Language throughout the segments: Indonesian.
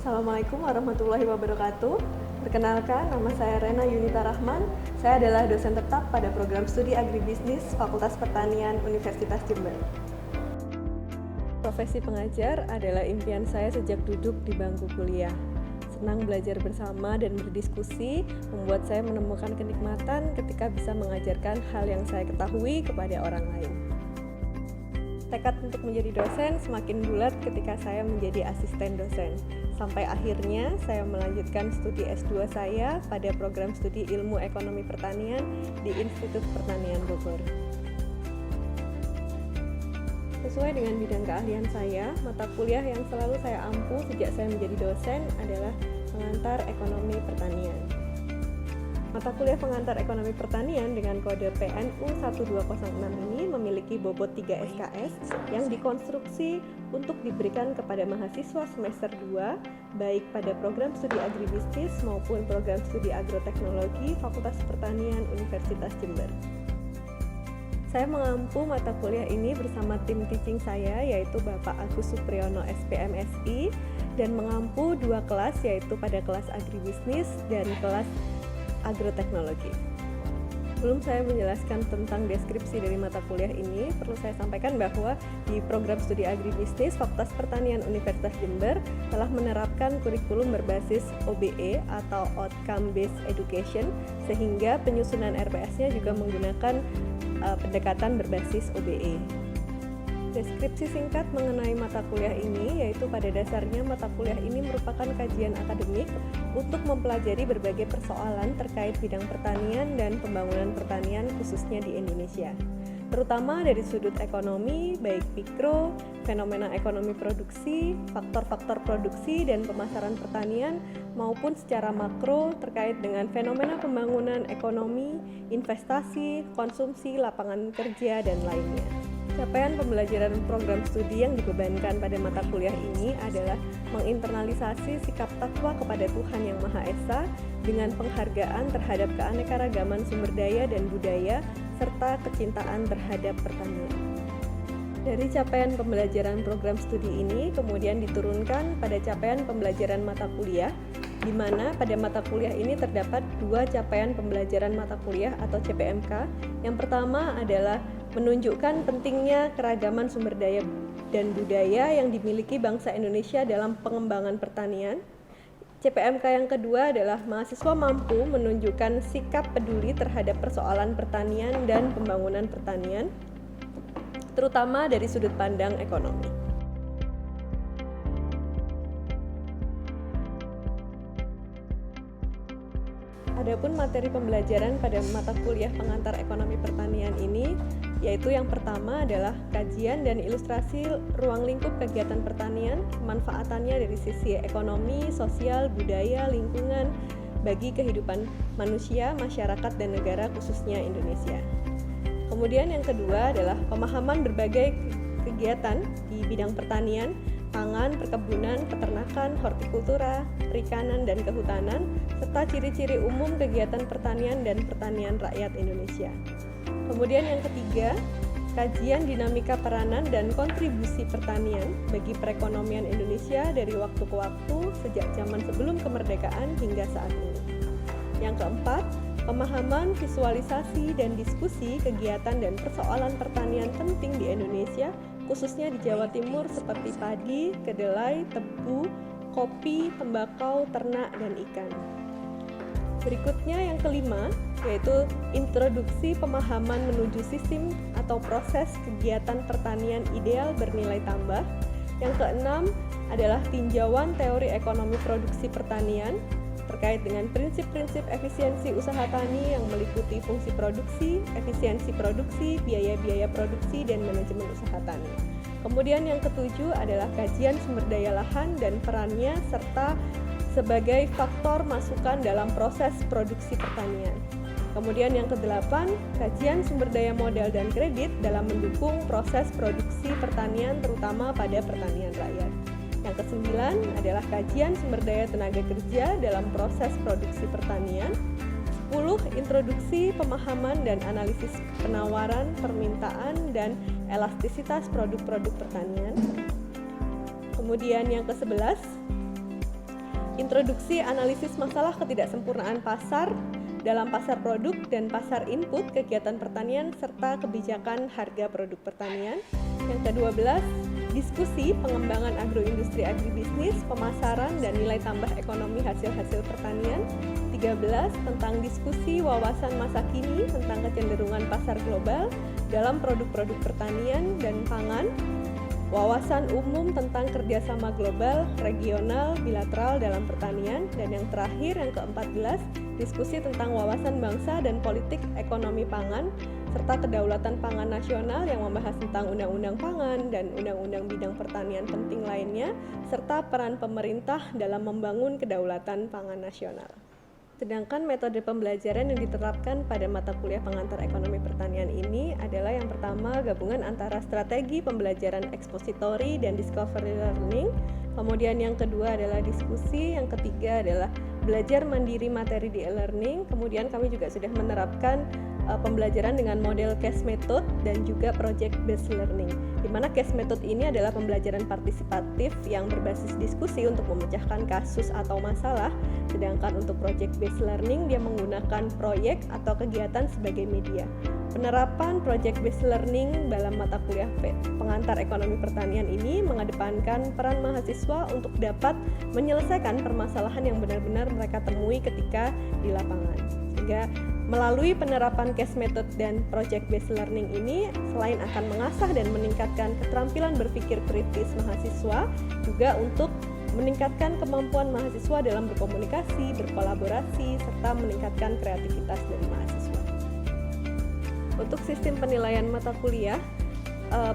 Assalamualaikum warahmatullahi wabarakatuh. Perkenalkan, nama saya Rena Yunita Rahman. Saya adalah dosen tetap pada program studi Agribisnis Fakultas Pertanian Universitas Jember. Profesi pengajar adalah impian saya sejak duduk di bangku kuliah. Senang belajar bersama dan berdiskusi membuat saya menemukan kenikmatan ketika bisa mengajarkan hal yang saya ketahui kepada orang lain. Tekad untuk menjadi dosen semakin bulat ketika saya menjadi asisten dosen. Sampai akhirnya saya melanjutkan studi S2 saya pada program studi Ilmu Ekonomi Pertanian di Institut Pertanian Bogor. Sesuai dengan bidang keahlian saya, mata kuliah yang selalu saya ampu sejak saya menjadi dosen adalah pengantar ekonomi pertanian. Mata kuliah pengantar ekonomi pertanian dengan kode PNU 1206 ini memiliki bobot 3 SKS yang dikonstruksi untuk diberikan kepada mahasiswa semester 2 baik pada program studi agribisnis maupun program studi agroteknologi Fakultas Pertanian Universitas Jember. Saya mengampu mata kuliah ini bersama tim teaching saya yaitu Bapak Agus Supriyono SPMSI dan mengampu 2 kelas yaitu pada kelas agribisnis dan kelas agroteknologi. Sebelum saya menjelaskan tentang deskripsi dari mata kuliah ini, perlu saya sampaikan bahwa di program studi agribisnis Fakultas Pertanian Universitas Jember telah menerapkan kurikulum berbasis OBE atau Outcome Based Education, sehingga penyusunan RPS-nya juga menggunakan pendekatan berbasis OBE. Deskripsi singkat mengenai mata kuliah ini yaitu pada dasarnya mata kuliah ini merupakan kajian akademik untuk mempelajari berbagai persoalan terkait bidang pertanian dan pembangunan pertanian khususnya di Indonesia, terutama dari sudut ekonomi, baik mikro, fenomena ekonomi produksi, faktor-faktor produksi dan pemasaran pertanian, maupun secara makro terkait dengan fenomena pembangunan ekonomi, investasi, konsumsi, lapangan kerja, dan lainnya. Capaian pembelajaran program studi yang dibebankan pada mata kuliah ini adalah menginternalisasi sikap takwa kepada Tuhan Yang Maha Esa dengan penghargaan terhadap keanekaragaman sumber daya dan budaya serta kecintaan terhadap pertanian. Dari capaian pembelajaran program studi ini kemudian diturunkan pada capaian pembelajaran mata kuliah, di mana pada mata kuliah ini terdapat 2 capaian pembelajaran mata kuliah atau CPMK. Yang pertama adalah menunjukkan pentingnya keragaman sumber daya dan budaya yang dimiliki bangsa Indonesia dalam pengembangan pertanian. CPMK yang kedua adalah mahasiswa mampu menunjukkan sikap peduli terhadap persoalan pertanian dan pembangunan pertanian, terutama dari sudut pandang ekonomi. Adapun materi pembelajaran pada mata kuliah pengantar ekonomi pertanian ini, yaitu yang pertama adalah kajian dan ilustrasi ruang lingkup kegiatan pertanian, kemanfaatannya dari sisi ekonomi, sosial, budaya, lingkungan, bagi kehidupan manusia, masyarakat, dan negara khususnya Indonesia. Kemudian yang kedua adalah pemahaman berbagai kegiatan di bidang pertanian, pangan, perkebunan, peternakan, hortikultura, perikanan, dan kehutanan, serta ciri-ciri umum kegiatan pertanian dan pertanian rakyat Indonesia. Kemudian yang ketiga, kajian dinamika peranan dan kontribusi pertanian bagi perekonomian Indonesia dari waktu ke waktu sejak zaman sebelum kemerdekaan hingga saat ini. Yang keempat, pemahaman, visualisasi, dan diskusi kegiatan dan persoalan pertanian penting di Indonesia, khususnya di Jawa Timur seperti padi, kedelai, tebu, kopi, tembakau, ternak, dan ikan. Berikutnya yang kelima, yaitu introduksi pemahaman menuju sistem atau proses kegiatan pertanian ideal bernilai tambah. Yang keenam adalah tinjauan teori ekonomi produksi pertanian terkait dengan prinsip-prinsip efisiensi usaha tani yang meliputi fungsi produksi, efisiensi produksi, biaya-biaya produksi, dan manajemen usaha tani. Kemudian yang ketujuh adalah kajian sumber daya lahan dan perannya serta sebagai faktor masukan dalam proses produksi pertanian. Kemudian yang kedelapan, kajian sumber daya modal dan kredit dalam mendukung proses produksi pertanian terutama pada pertanian rakyat. Yang kesembilan adalah kajian sumber daya tenaga kerja dalam proses produksi pertanian. 10. Introduksi pemahaman dan analisis penawaran, permintaan, dan elastisitas produk-produk pertanian. Kemudian yang ke-11, introduksi analisis masalah ketidaksempurnaan pasar dalam pasar produk dan pasar input kegiatan pertanian serta kebijakan harga produk pertanian. Yang ke-12, diskusi pengembangan agroindustri agribisnis, pemasaran dan nilai tambah ekonomi hasil-hasil pertanian. 13, tentang diskusi wawasan masa kini tentang kecenderungan pasar global dalam produk-produk pertanian dan pangan. Wawasan umum tentang kerjasama global, regional, bilateral dalam pertanian. Dan yang terakhir, yang ke-14, diskusi tentang wawasan bangsa dan politik ekonomi pangan, serta kedaulatan pangan nasional yang membahas tentang undang-undang pangan dan undang-undang bidang pertanian penting lainnya, serta peran pemerintah dalam membangun kedaulatan pangan nasional. Sedangkan metode pembelajaran yang diterapkan pada mata kuliah pengantar ekonomi pertanian ini adalah yang pertama, gabungan antara strategi pembelajaran ekspositori dan discovery learning. Kemudian yang kedua adalah diskusi, yang ketiga adalah belajar mandiri materi di e-learning. Kemudian kami juga sudah menerapkan pembelajaran dengan model case method dan juga project based learning, di mana case method ini adalah pembelajaran partisipatif yang berbasis diskusi untuk memecahkan kasus atau masalah, sedangkan untuk project based learning dia menggunakan proyek atau kegiatan sebagai media. Penerapan project based learning dalam mata kuliah pengantar ekonomi pertanian ini mengedepankan peran mahasiswa untuk dapat menyelesaikan permasalahan yang benar-benar mereka temui ketika di lapangan. Sehingga melalui penerapan case method dan project based learning ini, selain akan mengasah dan meningkatkan keterampilan berpikir kritis mahasiswa, juga untuk meningkatkan kemampuan mahasiswa dalam berkomunikasi, berkolaborasi, serta meningkatkan kreativitas dari mahasiswa. Untuk sistem penilaian mata kuliah,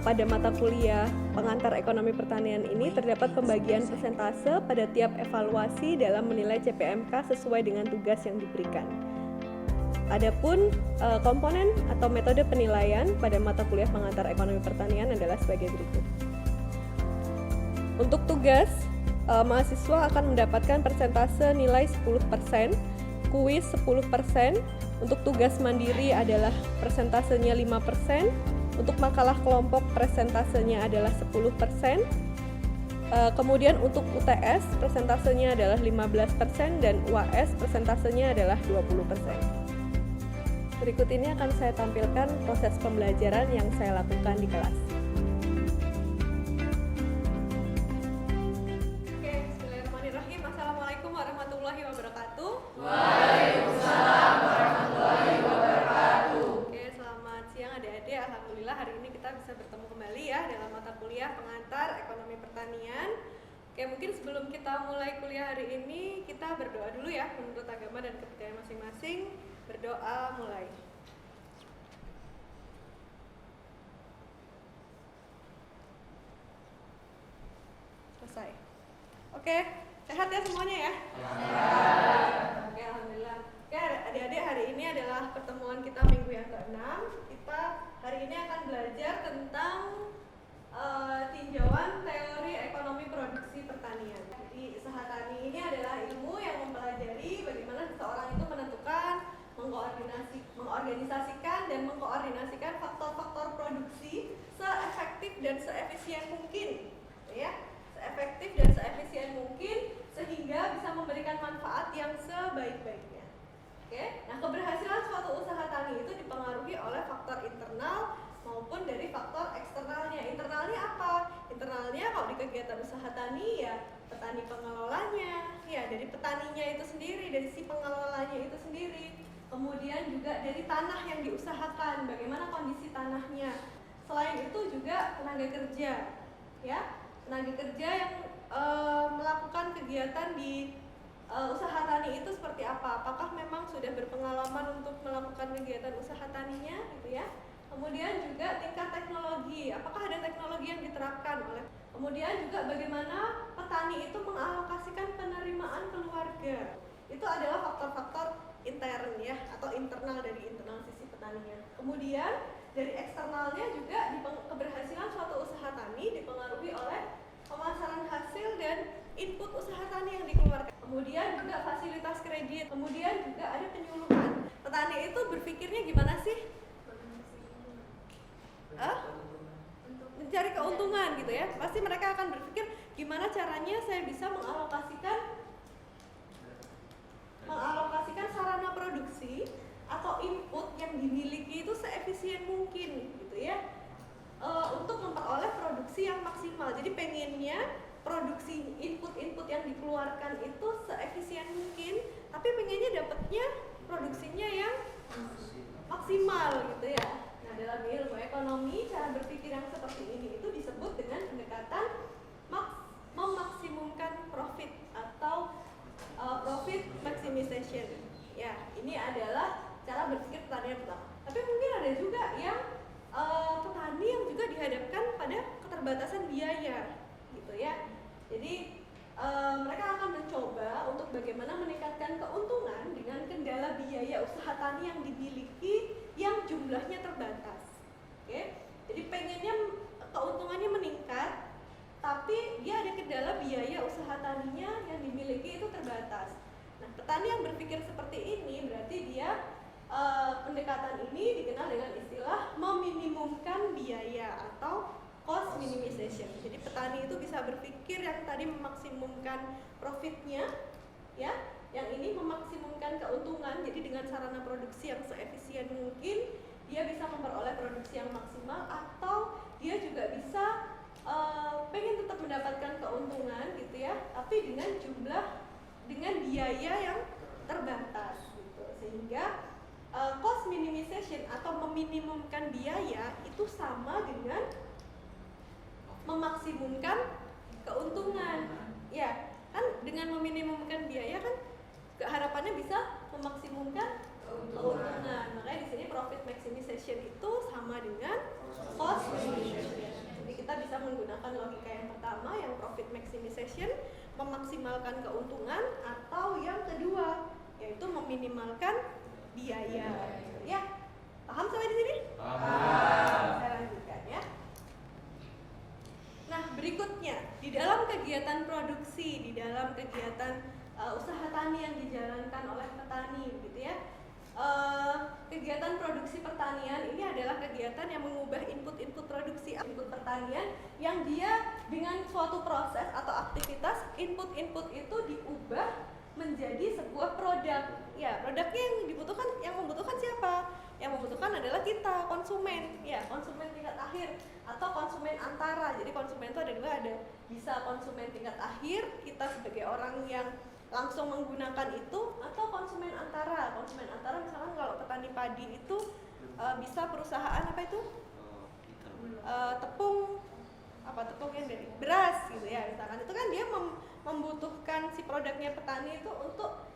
pada mata kuliah pengantar ekonomi pertanian ini terdapat pembagian persentase pada tiap evaluasi dalam menilai CPMK sesuai dengan tugas yang diberikan. Adapun komponen atau metode penilaian pada mata kuliah pengantar ekonomi pertanian adalah sebagai berikut. Untuk tugas, mahasiswa akan mendapatkan persentase nilai 10%, kuis 10%, untuk tugas mandiri adalah persentasenya 5%, untuk makalah kelompok persentasenya adalah 10%, kemudian untuk UTS persentasenya adalah 15% dan UAS persentasenya adalah 20%. Berikut ini akan saya tampilkan proses pembelajaran yang saya lakukan di kelas. Oke, bismillahirrahmanirrahim. Assalamualaikum warahmatullahi wabarakatuh. Waalaikumsalam warahmatullahi wabarakatuh. Oke, selamat siang adik-adik. Alhamdulillah hari ini kita bisa bertemu kembali ya dalam mata kuliah pengantar ekonomi pertanian. Oke, mungkin sebelum kita mulai kuliah hari ini, kita berdoa dulu ya menurut agama dan kepercayaan masing-masing. Berdoa mulai. Selesai. Oke, sehat ya semuanya ya? Oke, alhamdulillah. Oke, adik-adik, hari ini adalah pertemuan kita minggu yang ke-6. Kita hari ini akan belajar tentang tinjauan teori ekonomi produksi pertanian. Jadi usaha tani ini adalah ilmu yang mempelajari bagaimana seseorang itu menentukan, mengorganisasikan dan mengkoordinasikan faktor-faktor produksi seefektif dan seefisien mungkin, ya, seefektif dan seefisien mungkin sehingga bisa memberikan manfaat yang sebaik-baiknya. Oke, nah keberhasilan suatu usaha tani itu dipengaruhi oleh faktor internal maupun dari faktor eksternalnya. Internalnya apa? Internalnya kalau di kegiatan usaha tani ya petani pengelolanya, ya dari petaninya itu sendiri, dari si pengelolanya itu sendiri. Kemudian juga dari tanah yang diusahakan, bagaimana kondisi tanahnya. Selain itu juga tenaga kerja, ya, tenaga kerja yang melakukan kegiatan di usaha tani itu seperti apa? Apakah memang sudah berpengalaman untuk melakukan kegiatan usaha taninya, gitu ya? Kemudian juga tingkat teknologi, apakah ada teknologi yang diterapkan oleh. Kemudian juga bagaimana petani itu mengalokasikan penerimaan keluarga. Itu adalah faktor-faktor intern ya, atau internal dari internal sisi petaninya. Kemudian dari eksternalnya juga keberhasilan suatu usaha tani dipengaruhi oleh pemasaran hasil dan input usaha tani yang dikeluarkan. Kemudian juga fasilitas kredit. Kemudian juga ada penyuluhan. Petani itu berpikirnya gimana sih? Mencari keuntungan gitu ya. Pasti mereka akan berpikir gimana caranya saya bisa mengalokasikan minimization. Ya, ini adalah cara berpikir petani yang pertama. Tapi mungkin ada juga yang petani yang juga dihadapkan pada keterbatasan biaya, gitu ya. Jadi mereka akan mencoba untuk bagaimana meningkatkan keuntungan dengan kendala biaya usaha tani yang dimiliki yang jumlahnya terbatas. Oke, jadi pengennya keuntungannya meningkat, tapi dia ada kendala biaya usaha taninya yang dimiliki itu terbatas. Nah, petani yang berpikir seperti ini berarti dia pendekatan ini dikenal dengan istilah meminimumkan biaya atau cost minimization. Jadi petani itu bisa berpikir yang tadi memaksimumkan profitnya, ya, yang ini memaksimumkan keuntungan. Jadi dengan sarana produksi yang seefisien mungkin dia bisa memperoleh produksi yang maksimal, atau dia juga bisa pengen tetap mendapatkan keuntungan gitu ya, tapi dengan biaya yang terbatas gitu. Sehingga cost minimization atau meminimumkan biaya itu sama dengan memaksimumkan keuntungan. Ya, kan dengan meminimumkan biaya kan harapannya bisa memaksimumkan keuntungan. Makanya di sini profit maximization itu sama dengan cost minimization. Jadi kita bisa menggunakan logika yang pertama, yang profit maximization, memaksimalkan keuntungan, atau yang kedua yaitu meminimalkan biaya. Ya, paham sampai di sini? Paham. Saya lanjutkan ya. Nah, berikutnya di dalam kegiatan produksi, di dalam kegiatan usaha tani yang dijalankan oleh petani, gitu ya. Kegiatan produksi pertanian ini adalah kegiatan yang mengubah input produksi, input pertanian yang dia dengan suatu proses atau aktivitas input itu diubah menjadi sebuah produk. Ya, produknya yang membutuhkan siapa? Yang membutuhkan adalah kita, konsumen. Ya, konsumen tingkat akhir atau konsumen antara. Jadi konsumen itu ada dua, ada bisa konsumen tingkat akhir, kita sebagai orang yang langsung menggunakan itu, atau konsumen antara. Konsumen antara misalkan kalau petani padi itu bisa perusahaan apa itu? Tepung yang dari beras gitu ya, misalkan itu kan dia membutuhkan si produknya petani itu untuk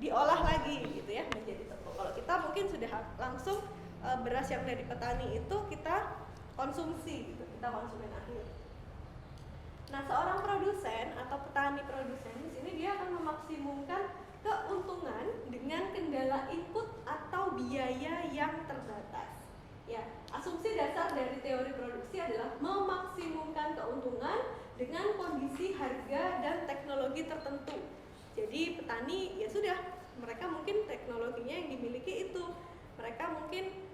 diolah lagi gitu ya menjadi tepung. Kalau kita mungkin sudah langsung beras yang dari petani itu kita konsumsi gitu, kita konsumen akhir. Nah, seorang produsen atau petani produsen di sini dia akan memaksimumkan keuntungan dengan kendala input atau biaya yang terbatas. Ya, asumsi dasar dari teori produksi adalah memaksimumkan keuntungan dengan kondisi harga dan teknologi tertentu. Jadi petani ya sudah, mereka mungkin teknologinya yang dimiliki itu. Mereka mungkin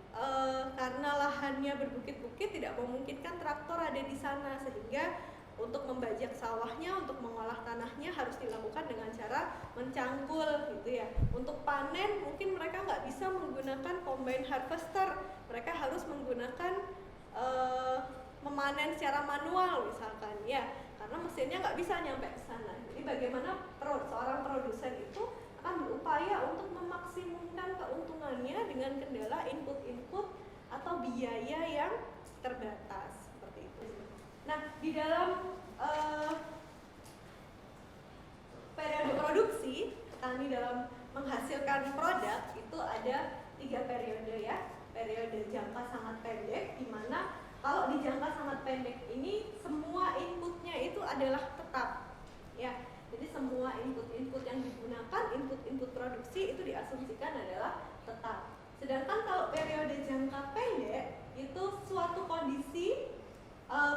karena lahannya berbukit-bukit tidak memungkinkan traktor ada di sana, sehingga untuk membajak sawahnya, untuk mengolah tanahnya harus dilakukan dengan cara mencangkul gitu ya. Untuk panen mungkin mereka nggak bisa menggunakan combine harvester, mereka harus menggunakan memanen secara manual misalkan ya, karena mesinnya nggak bisa nyampe ke sana. Jadi bagaimana seorang produsen itu akan berupaya untuk memaksimumkan keuntungannya dengan kendala input atau biaya yang terbatas seperti itu. Nah, di dalam periode produksi, petani dalam menghasilkan produk itu ada 3 periode ya. Periode jangka sangat pendek, di mana kalau di jangka sangat pendek ini semua inputnya itu adalah tetap ya. Jadi semua input yang digunakan, input produksi itu diasumsikan adalah tetap. Sedangkan kalau periode jangka pendek itu suatu kondisi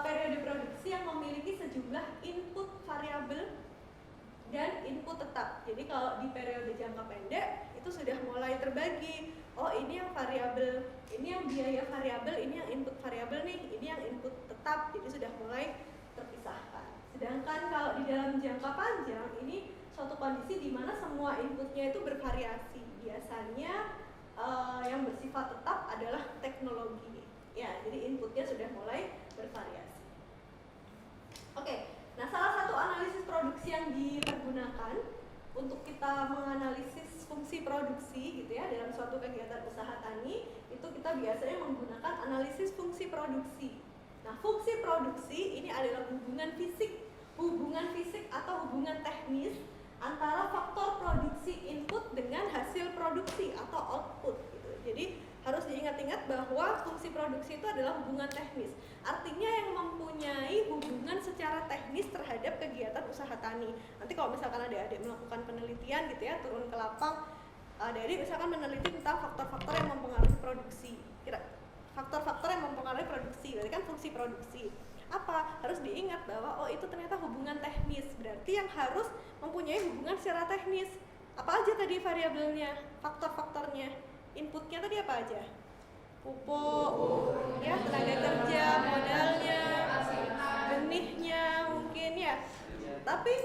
periode produksi yang memiliki sejumlah input variabel dan input tetap. Jadi kalau di periode jangka pendek itu sudah mulai terbagi. Oh, ini yang variabel, ini yang biaya variabel, ini yang input variabel nih, ini yang input tetap. Jadi sudah mulai terpisahkan. Sedangkan kalau di dalam jangka panjang ini suatu kondisi di mana semua inputnya itu bervariasi. Biasanya yang bersifat tetap adalah teknologi. Ya, jadi inputnya sudah mulai bervariasi. Oke, nah salah satu analisis produksi yang dipergunakan untuk kita menganalisis fungsi produksi gitu ya dalam suatu kegiatan usaha tani, itu kita biasanya menggunakan analisis fungsi produksi. Nah, fungsi produksi ini adalah hubungan fisik atau hubungan teknis antara faktor bahwa fungsi produksi itu adalah hubungan teknis. Artinya yang mempunyai hubungan secara teknis terhadap kegiatan usaha tani. Nanti kalau misalkan adik-adik melakukan penelitian gitu ya, turun ke lapang, adik-adik misalkan meneliti tentang faktor-faktor yang mempengaruhi produksi. Faktor-faktor yang mempengaruhi produksi, berarti kan fungsi produksi. Apa? Harus diingat bahwa oh itu ternyata hubungan teknis, berarti yang harus mempunyai hubungan secara teknis. Apa aja tadi variabelnya, faktor-faktornya, inputnya tadi apa aja? Pupuk, ya, tenaga kerja, modalnya, benihnya mungkin ya. Tapi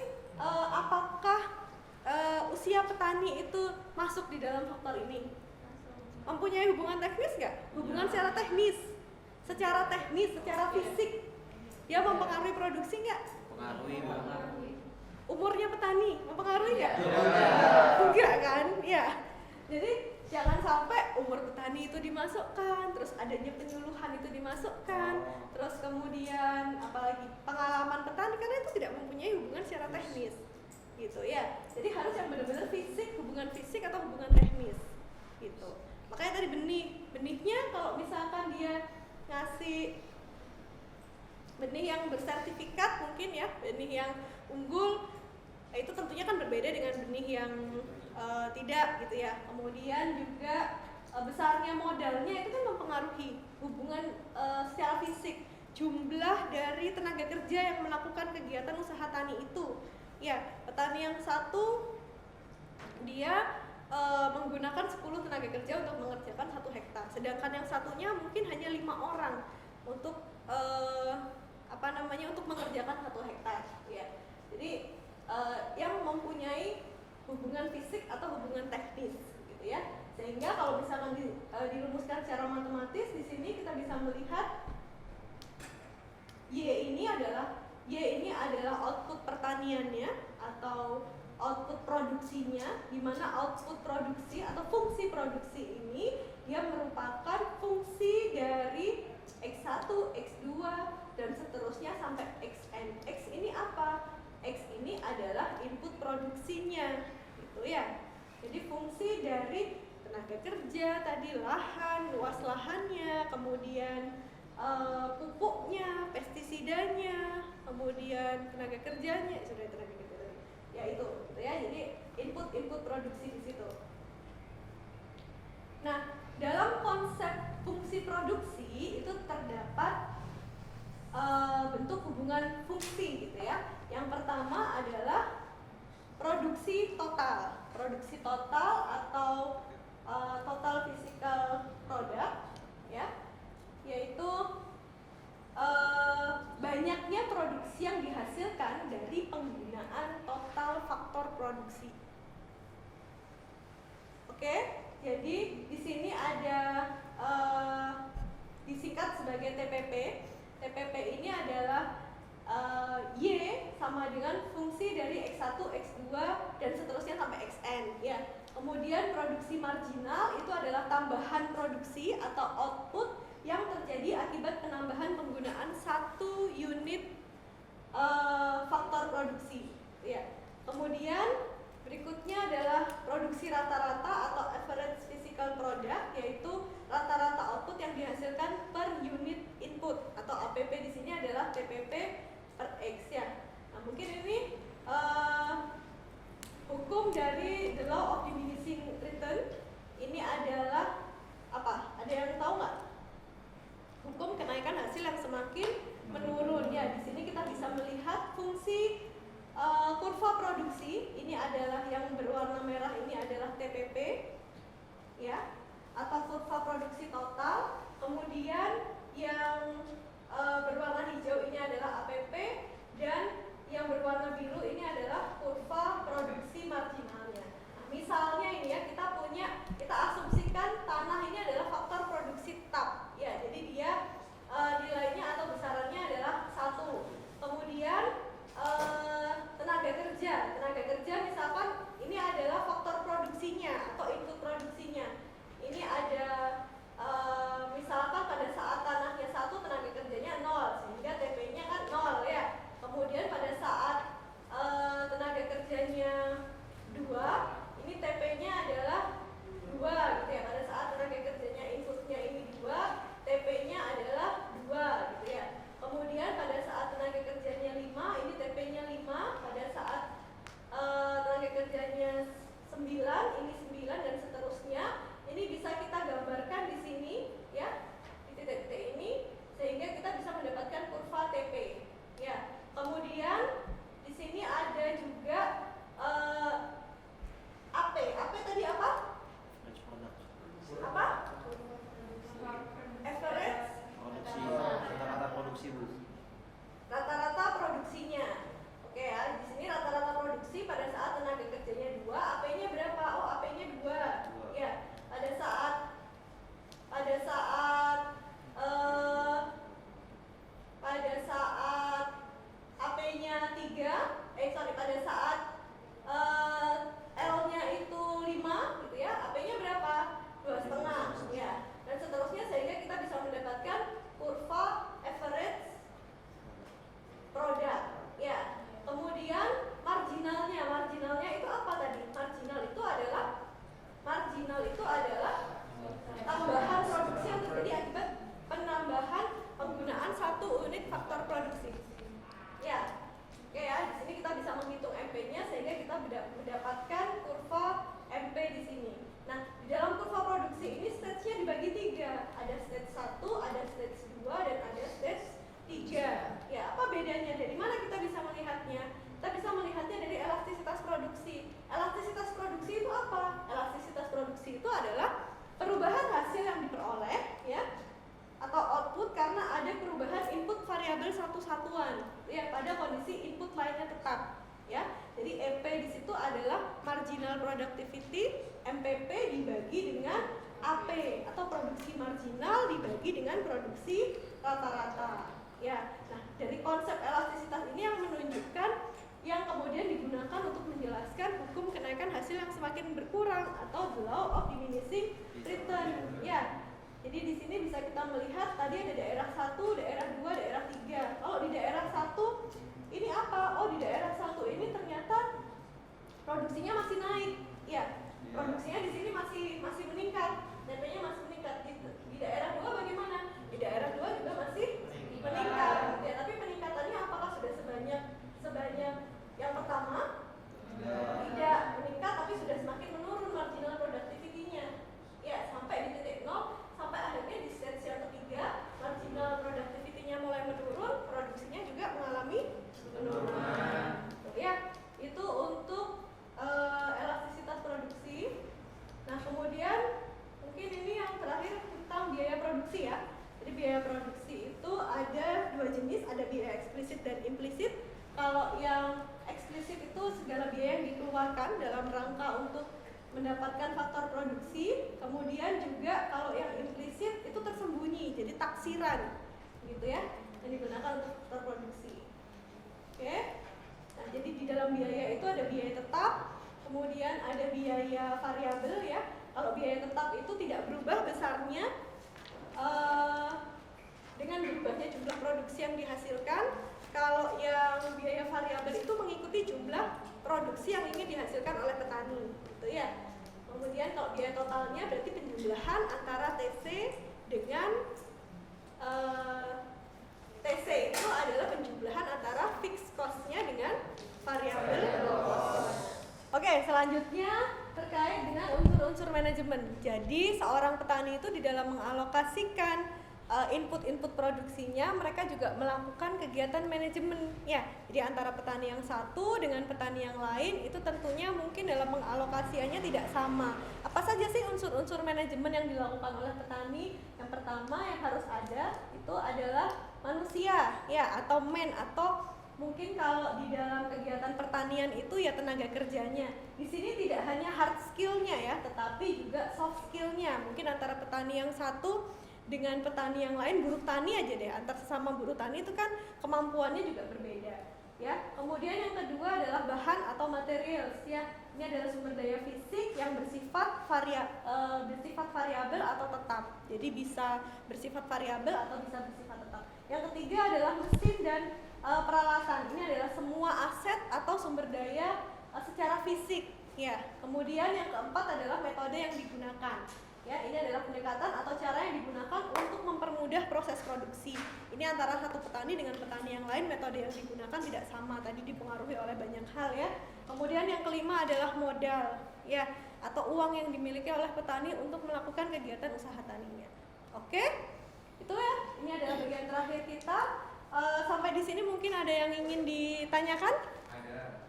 apakah usia petani itu masuk di dalam faktor ini? Mempunyai hubungan teknis nggak? Hubungan secara teknis, secara fisik, dia mempengaruhi produksi nggak? Pengaruhi banget. Umurnya petani mempengaruhi nggak? Enggak kan? Ya. Jadi jangan sampai umur petani itu dimasukkan, terus adanya penyuluhan itu dimasukkan, terus kemudian apalagi pengalaman petani, karena itu tidak mempunyai hubungan secara teknis, gitu ya. Jadi harus yang benar-benar fisik, hubungan fisik atau hubungan teknis, gitu. Makanya tadi benihnya kalau misalkan dia ngasih benih yang bersertifikat mungkin ya, benih yang unggul, itu tentunya kan berbeda dengan benih yang tidak gitu ya. Kemudian juga besarnya modalnya itu kan mempengaruhi hubungan secara fisik, jumlah dari tenaga kerja yang melakukan kegiatan usaha tani itu. Ya, petani yang satu dia menggunakan 10 tenaga kerja untuk mengerjakan 1 hektar, sedangkan yang satunya mungkin hanya 5 orang untuk untuk mengerjakan 1 hektar ya. Jadi yang mempunyai hubungan fisik atau hubungan teknis gitu ya. Sehingga kalau misalkan dirumuskan secara matematis, di sini kita bisa melihat Y ini adalah output pertaniannya atau output produksinya, di mana output produksi atau fungsi produksi ini dia merupakan fungsi dari X1, X2 dan seterusnya sampai Xn. X ini apa? X ini adalah input produksinya gitu ya. Jadi fungsi dari tenaga kerja tadi, lahan, luas lahannya, kemudian pupuknya, pestisidanya, kemudian tenaga kerjanya, sudah tenaga kerja tadi. Ya itu, gitu ya. Jadi input produksi di situ. Nah, dalam konsep fungsi produksi itu terdapat bentuk hubungan fungsi gitu ya. Yang pertama adalah produksi total. Produksi total atau total physical product ya, yaitu banyaknya produksi yang dihasilkan dari penggunaan total faktor produksi. Oke, jadi di sini ada disingkat sebagai TPP. TPP ini adalah Y sama dengan fungsi dari X1, X2 dan seterusnya sampai Xn ya. Kemudian produksi marginal itu adalah tambahan produksi atau output yang terjadi akibat penambahan penggunaan 1 unit faktor produksi ya. Kemudian berikutnya adalah produksi rata-rata atau average physical product, yaitu rata-rata output yang dihasilkan per unit input atau APP di sini adalah TPP per X ya. Nah, mungkin ini hukum dari the law of diminishing return ini adalah apa? Ada yang tahu nggak? Hukum kenaikan hasil yang semakin menurun ya. Di sini kita bisa melihat fungsi kurva produksi ini adalah yang berwarna merah, ini adalah TPP ya, atau kurva produksi total. Kemudian yang berwarna hijau ini adalah APP dan yang berwarna biru ini adalah kurva produksi marginalnya. Nah, misalnya ini ya, kita asumsikan tanah ini adalah faktor produksi tetap ya, jadi dia nilainya atau besarannya adalah 1. Kemudian tenaga kerja misalnya kita mendapatkan kurva MP di sini. Nah, di dalam kurva produksi ini stage-nya dibagi 3. Ada stage 1, ada stage 2, dan ada stage 3. Ya, apa bedanya? Dari mana kita bisa melihatnya? Kita bisa melihatnya dari elastisitas produksi. Elastisitas produksi itu apa? Elastisitas produksi itu adalah perubahan hasil yang diperoleh, ya, atau output karena ada perubahan input variabel satu satuan, ya, pada kondisi input lainnya tetap, ya. Jadi EP di situ adalah marginal productivity, MPP dibagi dengan AP atau produksi marginal dibagi dengan produksi rata-rata, ya. Nah, dari konsep elastisitas ini yang menunjukkan yang kemudian digunakan untuk menjelaskan hukum kenaikan hasil yang semakin berkurang atau the law of diminishing return, ya. Jadi di sini bisa kita melihat tadi ada daerah 1, daerah 2, daerah 3. Kalau di daerah 1 ini apa? Oh, di daerah 1 ini ternyata produksinya masih naik, ya. Produksinya di sini masih meningkat, DP-nya masih meningkat. Di daerah 2 bagaimana? Di daerah 2 juga masih meningkat, ya. Tapi peningkatannya apakah sudah sebanyak yang pertama? Tidak meningkat, tapi sudah semakin menurun marginal productivity-nya, ya, sampai di titik 0, sampai akhirnya di stage yang ketiga marginal productivity-nya mulai menurun, produksinya juga mengalami penurunan, ya. Itu untuk elastisitas produksi. Nah, kemudian mungkin ini yang terakhir tentang biaya produksi, ya. Jadi biaya produksi itu ada 2 jenis, ada biaya eksplisit dan implisit. Kalau yang eksplisit itu segala biaya yang dikeluarkan dalam rangka untuk mendapatkan faktor produksi. Kemudian juga kalau yang implisit itu tersembunyi, jadi taksiran, gitu ya, yang digunakan untuk faktor produksi. Oke. Nah, jadi di dalam biaya itu ada biaya tetap, kemudian ada biaya variabel, ya. Kalau biaya tetap itu tidak berubah besarnya dengan berubahnya jumlah produksi yang dihasilkan. Kalau yang biaya variabel itu mengikuti jumlah produksi yang ingin dihasilkan oleh petani, gitu ya. Kemudian kalau biaya totalnya berarti penjumlahan antara TC dengan TC itu adalah penjumlahan antara fixed cost-nya dengan variabel cost. Oke, selanjutnya terkait dengan unsur-unsur manajemen. Jadi seorang petani itu di dalam mengalokasikan input-input produksinya, mereka juga melakukan kegiatan manajemen, ya. Jadi antara petani yang satu dengan petani yang lain itu tentunya mungkin dalam mengalokasiannya tidak sama. Apa saja sih unsur-unsur manajemen yang dilakukan oleh petani? Yang pertama yang harus ada itu adalah manusia, ya, atau man, atau mungkin kalau di dalam kegiatan pertanian itu ya tenaga kerjanya. Di sini tidak hanya hard skill-nya, ya, tetapi juga soft skill-nya. Mungkin antara petani yang satu dengan petani yang lain, buruh tani aja deh, antar sesama buruh tani itu kan kemampuannya juga berbeda, ya. Kemudian yang kedua adalah bahan atau materials, ya. Ini adalah sumber daya fisik yang bersifat variabel atau tetap. Jadi bisa bersifat variabel atau bisa bersifat tetap. Yang ketiga adalah mesin dan peralatan. Ini adalah semua aset atau sumber daya secara fisik, ya. Kemudian yang keempat adalah metode yang digunakan. Ya, ini adalah pendekatan atau cara yang digunakan untuk mempermudah proses produksi. Ini antara satu petani dengan petani yang lain, metode yang digunakan tidak sama, tadi dipengaruhi oleh banyak hal, ya. Kemudian yang kelima adalah modal, ya, atau uang yang dimiliki oleh petani untuk melakukan kegiatan usaha taninya. Oke, itu ya. Ini adalah bagian terakhir kita. Sampai di sini mungkin ada yang ingin ditanyakan? Ada.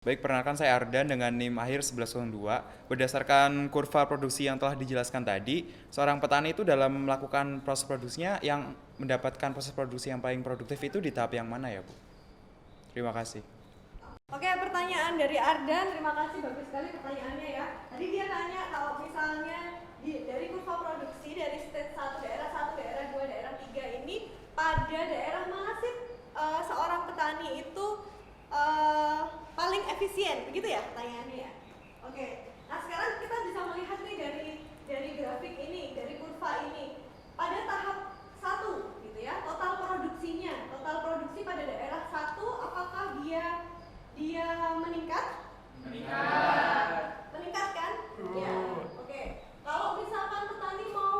Baik, perkenalkan saya Ardan dengan NIM akhir 1102. Berdasarkan kurva produksi yang telah dijelaskan tadi, seorang petani itu dalam melakukan proses produksinya yang mendapatkan proses produksi yang paling produktif itu di tahap yang mana, ya, Bu? Terima kasih. Oke, pertanyaan dari Ardan, terima kasih, bagus sekali pertanyaannya, ya. Tadi dia tanya kalau misalnya dari kurva produksi dari stage 1, daerah 1, daerah 2, daerah 3 ini pada daerah mana sih seorang petani itu paling efisien, begitu ya pertanyaannya, ya. Oke, nah sekarang kita bisa melihat nih dari grafik ini, dari kurva ini, pada tahap 1, gitu ya, total produksi pada daerah 1, apakah dia meningkat? Meningkat kan? Ya. Oke. Kalau misalkan petani mau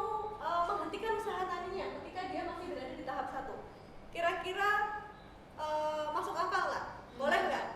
menghentikan usaha taninya ketika dia masih berada di tahap 1, kira-kira masuk akal nggak? Boleh nggak?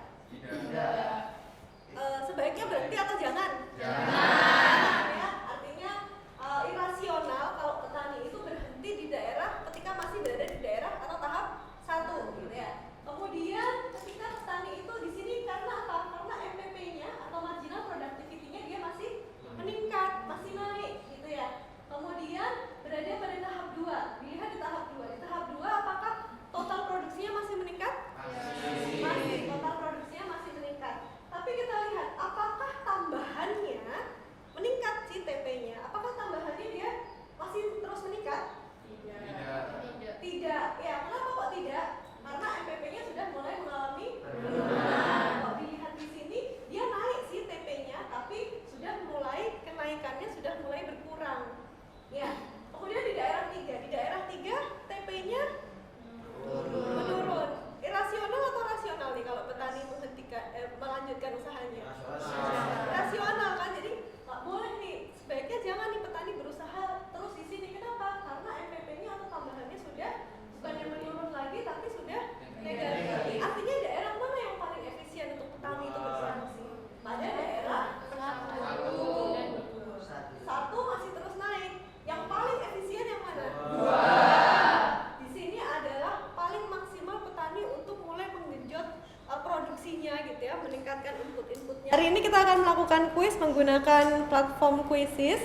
gitu ya, meningkatkan input-inputnya. Hari ini kita akan melakukan kuis menggunakan platform Quizzes.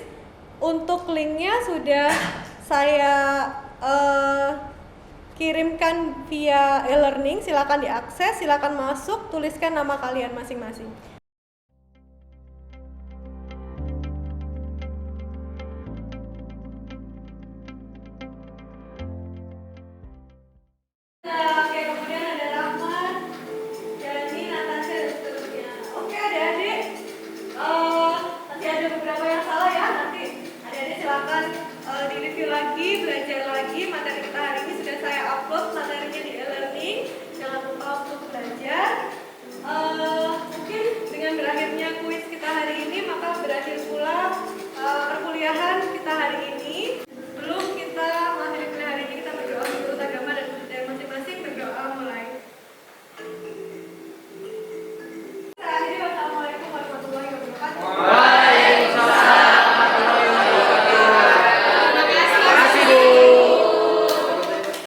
Untuk linknya sudah saya kirimkan via e-learning, silakan diakses, silakan masuk, tuliskan nama kalian masing-masing.